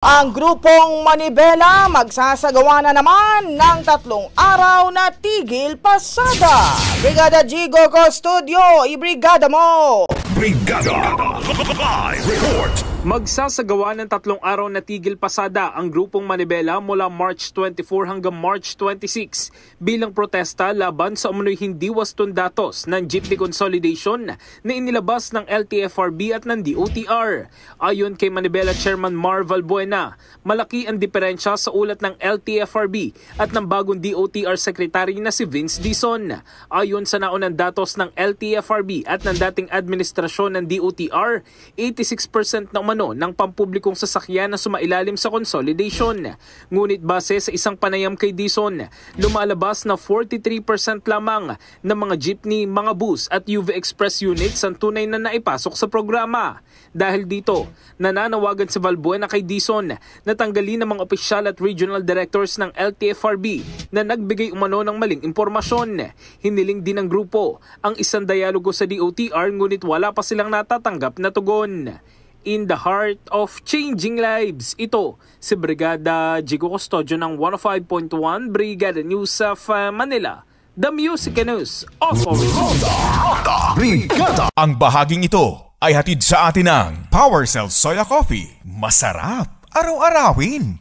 Ang grupong Manibela magsasagawa na naman ng 3 araw na tigil pasada. Brigada Jigo Custodio, ibrigada mo! Brigada Live Report! Magsasagawa ng 3 araw na tigil pasada ang grupong Manibela mula March 24 hanggang March 26 bilang protesta laban sa umunoy hindi wastong datos ng jeepney consolidation na inilabas ng LTFRB at ng DOTR. Ayon kay Manibela Chairman Mar Valbuena, malaki ang diferensya sa ulat ng LTFRB at ng bagong DOTR Secretary na si Vince Dizon. Ayon sa naunang datos ng LTFRB at ng dating administrasyon ng DOTR, 86% ng ng pampublikong sasakyan na sumailalim sa consolidation. Ngunit base sa isang panayam kay Dizon, lumalabas na 43% lamang ng mga jeepney, mga bus at UV Express units ang tunay na naipasok sa programa. Dahil dito, nananawagan si Valbuena kay Dizon na tanggalin ng mga opisyal at regional directors ng LTFRB na nagbigay umano ng maling impormasyon. Hiniling din ng grupo ang isang dialogo sa DOTR ngunit wala pa silang natatanggap na tugon. In the heart of changing lives, ito si Brigada Jigo Custodio ng 105.1 Brigada News of Manila, The Music News Authority. Brigada! Ang bahaging ito ay hatid sa atin ng PowerCell Soya Coffee. Masarap araw-arawin.